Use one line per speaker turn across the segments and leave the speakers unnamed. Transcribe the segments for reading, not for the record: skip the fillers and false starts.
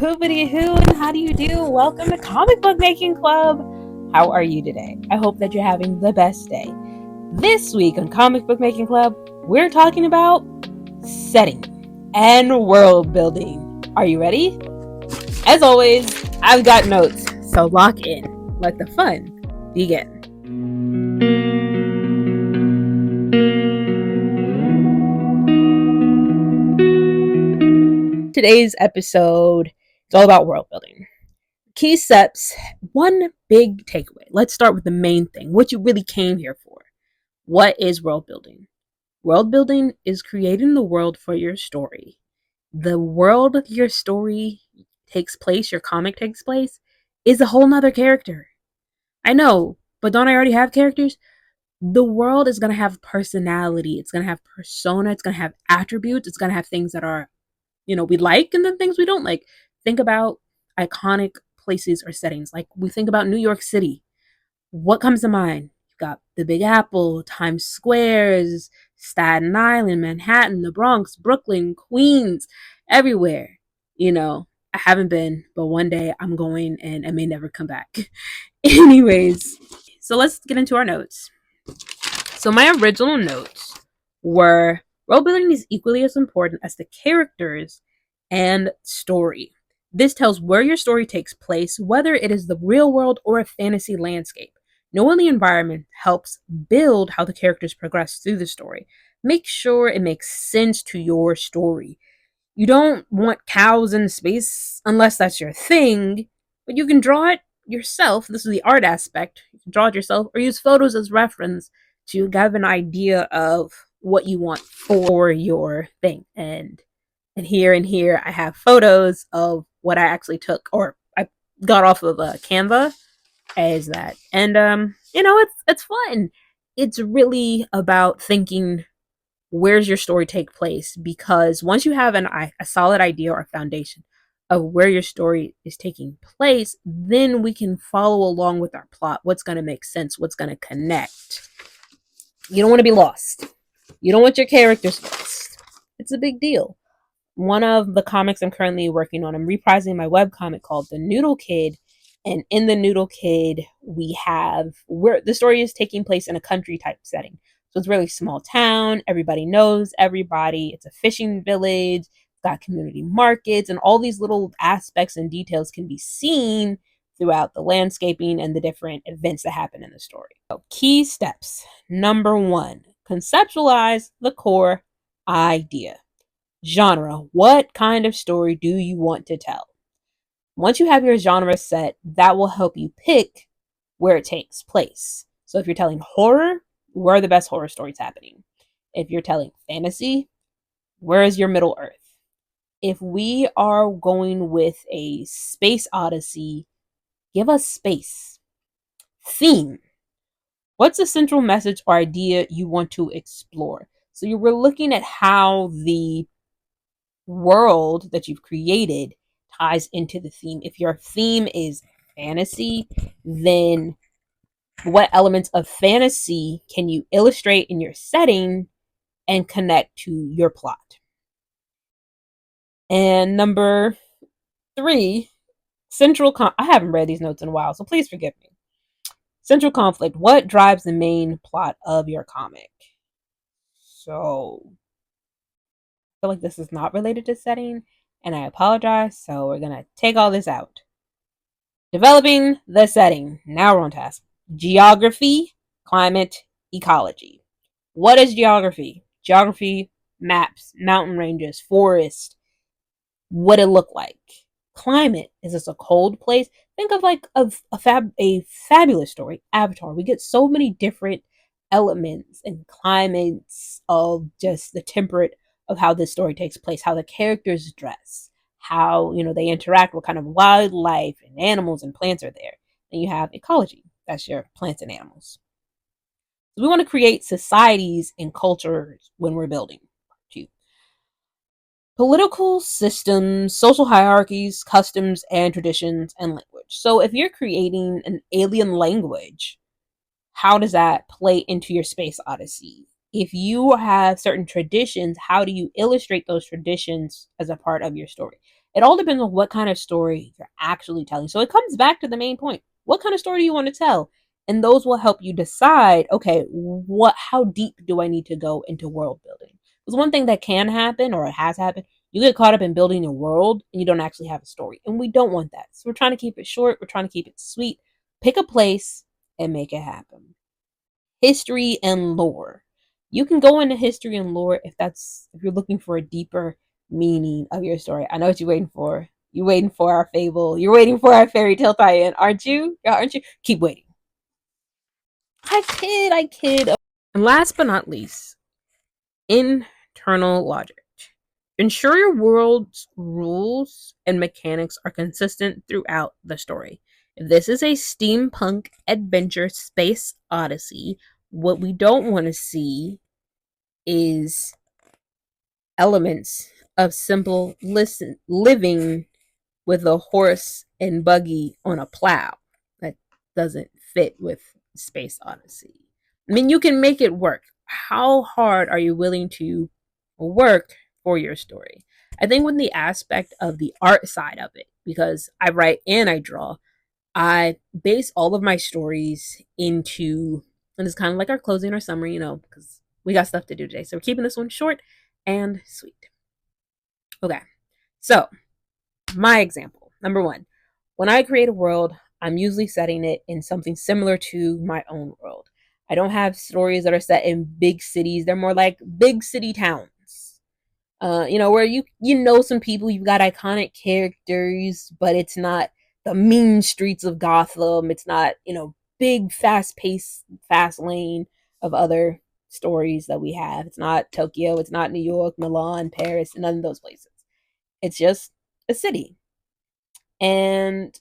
hoobity hoo, and how do you do? Welcome to Comic Book Making Club. How are you today? I hope that you're having the best day. This week on Comic Book Making Club, we're talking about setting and world building. Are you ready? As always, I've got notes, so lock in. Let the fun begin. Today's episode is all about world building. Key steps, one big takeaway. Let's start with the main thing, what you really came here for. What is world building? World building is creating the world for your story. The world your story takes place, your comic takes place, is a whole nother character. I know, but don't I already have characters? The world is going to have personality. It's going to have persona. It's going to have attributes. It's going to have things that are, we like and then things we don't like. Think about iconic places or settings. Like we think about New York City. What comes to mind? You've got the Big Apple, Times Squares, Staten Island, Manhattan, the Bronx, Brooklyn, Queens, everywhere. I haven't been, but one day I'm going and I may never come back. Anyways, so let's get into our notes. So my original notes were world building is equally as important as the characters and story. This tells where your story takes place, whether it is the real world or a fantasy landscape. Knowing the environment helps build how the characters progress through the story. Make sure it makes sense to your story. You don't want cows in space unless that's your thing, but you can draw it yourself. This is the art aspect. You can draw it yourself or use photos as reference to have an idea of what you want for your thing. And here I have photos of what I actually took or I got off of Canva as that. And it's fun. It's really about thinking, where's your story take place? Because once you have a solid idea or foundation of where your story is taking place, then we can follow along with our plot. What's going to make sense? What's going to connect? You don't want to be lost. You don't want your characters lost. It's a big deal. One of the comics I'm currently working on, I'm reprising my webcomic called The Noodle Kid. And in The Noodle Kid, we have where the story is taking place in a country type setting. So it's really small town. Everybody knows everybody. It's a fishing village. It's got community markets, and all these little aspects and details can be seen throughout the landscaping and the different events that happen in the story. So key steps. Number 1, conceptualize the core idea. Genre. What kind of story do you want to tell? Once you have your genre set, that will help you pick where it takes place. So if you're telling horror, where are the best horror stories happening? If you're telling fantasy, where is your Middle Earth? If we are going with a space odyssey, give us space. Theme. What's the central message or idea you want to explore? So you were looking at how the world that you've created ties into the theme. If your theme is fantasy, then what elements of fantasy can you illustrate in your setting and connect to your plot? And number 3, I haven't read these notes in a while, so please forgive me. Central conflict. What drives the main plot of your comic? So I feel like this is not related to setting, and I apologize, so we're going to take all this out. Developing the setting. Now we're on task. Geography, climate, ecology. What is geography? Geography, maps, mountain ranges, forest. What it look like? Climate. Is this a cold place? Think of like a fabulous story, Avatar. We get so many different elements and climates of just the temperate of how this story takes place, how the characters dress, how they interact, what kind of wildlife and animals and plants are there. Then you have ecology. That's your plants and animals. So we want to create societies and cultures when we're building. 2. Political systems, social hierarchies, customs, and traditions, and language. So if you're creating an alien language, how does that play into your space odyssey? If you have certain traditions, how do you illustrate those traditions as a part of your story? It all depends on what kind of story you're actually telling. So it comes back to the main point. What kind of story do you want to tell? And those will help you decide, okay, how deep do I need to go into world building? Because one thing that can happen, or it has happened, you get caught up in building a world and you don't actually have a story. And we don't want that. So we're trying to keep it short, we're trying to keep it sweet. Pick a place and make it happen. History and lore. You can go into history and lore if you're looking for a deeper meaning of your story. I know what you're waiting for. You're waiting for our fable. You're waiting for our fairy tale tie-in, aren't you? Yeah, aren't you? Keep waiting. I kid. And last but not least, internal logic. Ensure your world's rules and mechanics are consistent throughout the story. If this is a steampunk adventure space odyssey, what we don't want to see is elements of simple living with a horse and buggy on a plow. That doesn't fit with Space Odyssey. I mean, you can make it work. How hard are you willing to work for your story? I think with the aspect of the art side of it, because I write and I draw, I base all of my stories into, and it's kind of like our closing or summary, because we got stuff to do today. So we're keeping this one short and sweet. Okay, so my example number one, when I create a world, I'm usually setting it in something similar to my own world. I don't have stories that are set in big cities, they're more like big city towns. Where you know some people, you've got iconic characters, but it's not the mean streets of Gotham. It's not, big fast paced fast lane of other stories that we have. It's not Tokyo, it's not New York, Milan, Paris, none of those places. It's just a city. And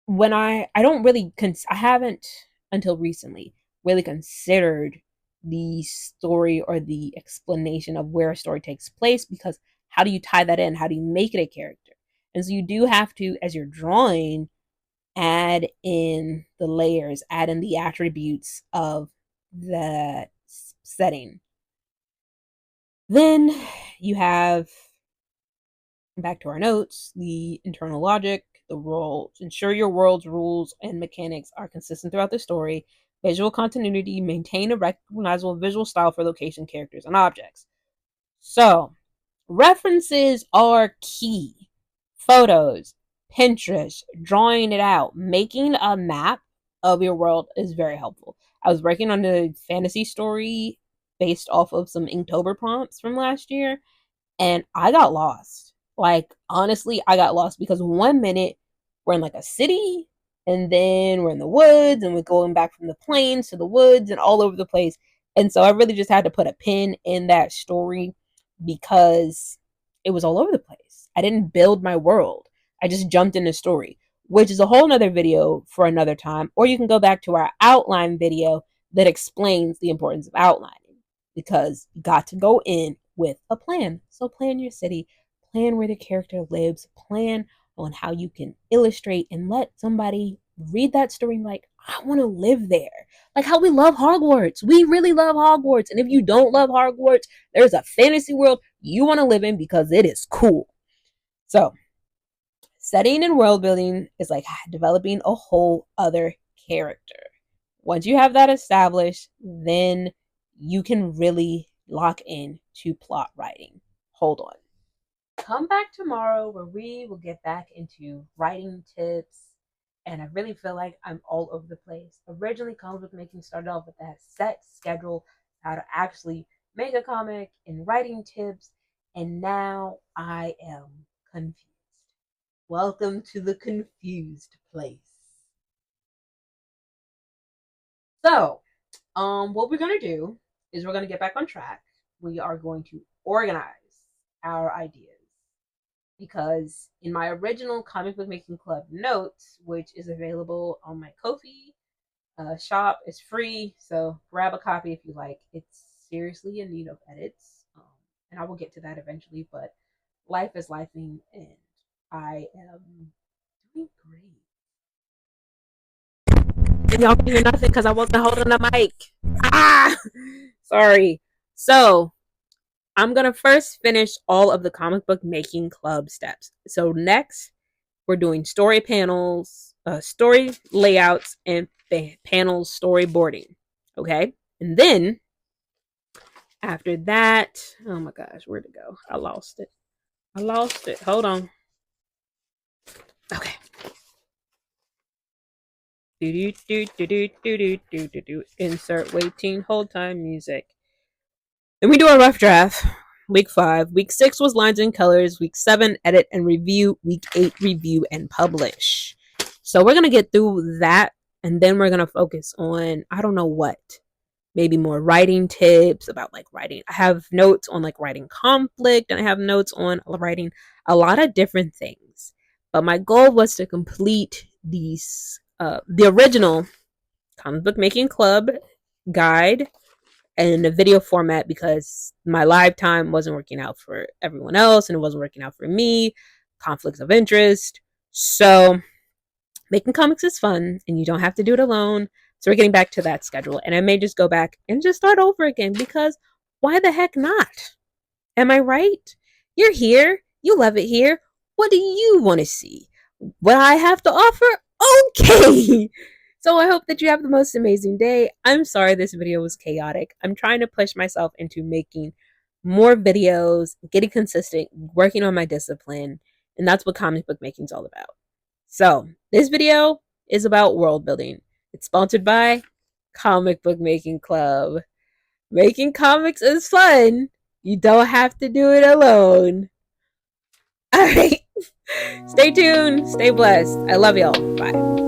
when I don't really I haven't until recently really considered the story or the explanation of where a story takes place, because how do you tie that in? How do you make it a character? And so you do have to, as you're drawing, add in the layers, add in the attributes of the setting. Then you have, back to our notes, the internal logic, the rules. Ensure your world's rules and mechanics are consistent throughout the story. Visual continuity, maintain a recognizable visual style for location, characters, and objects. So, references are key. Photos, Pinterest, drawing it out, making a map of your world is very helpful. I was working on a fantasy story based off of some Inktober prompts from last year, and I got lost. Like, honestly, I got lost because one minute we're in like a city, and then we're in the woods, and we're going back from the plains to the woods and all over the place. And so I really just had to put a pin in that story because it was all over the place. I didn't build my world. I just jumped in the story, which is a whole nother video for another time. Or you can go back to our outline video that explains the importance of outlining, because you got to go in with a plan. So plan your city, plan where the character lives, plan on how you can illustrate and let somebody read that story and be like, I want to live there. Like how we love Hogwarts. We really love Hogwarts. And if you don't love Hogwarts, there's a fantasy world you want to live in because it is cool. So, setting and world building is like developing a whole other character. Once you have that established, then you can really lock in to plot writing. Hold on. Come back tomorrow where we will get back into writing tips. And I really feel like I'm all over the place. Originally, comic book making started off with that set schedule, how to actually make a comic and writing tips. And now I am confused. Welcome to the confused place. So, what we're gonna do is we're gonna get back on track. We are going to organize our ideas, because in my original comic book making club notes, which is available on my Ko-fi shop, is free. So grab a copy if you like. It's seriously in need of edits, and I will get to that eventually. But life is lifing, and I am doing great. And y'all can hear nothing because I wasn't holding the mic. Ah, sorry. So I'm going to first finish all of the comic book making club steps. So next, we're doing story panels, story layouts, and panels storyboarding. Okay? And then after that, oh my gosh, where'd it go? I lost it. I lost it. Hold on. Okay. Do do do do do do do do do. Insert waiting hold time music. Then we do a rough draft. Week 5. Week 6 was lines and colors. Week 7, edit and review. Week 8, review and publish. So we're gonna get through that, and then we're gonna focus on I don't know what. Maybe more writing tips about like writing. I have notes on like writing conflict, and I have notes on writing a lot of different things. But my goal was to complete these the original comic book making club guide in a video format because my live time wasn't working out for everyone else and it wasn't working out for me. Conflicts of interest. So making comics is fun and you don't have to do it alone. So we're getting back to that schedule. And I may just go back and just start over again because why the heck not? Am I right? You're here. You love it here. What do you want to see? What I have to offer? Okay. So I hope that you have the most amazing day. I'm sorry this video was chaotic. I'm trying to push myself into making more videos, getting consistent, working on my discipline, and that's what comic book making is all about. So, this video is about world building. It's sponsored by Comic Book Making Club. Making comics is fun. You don't have to do it alone. All right. Stay tuned. Stay blessed. I love y'all. Bye.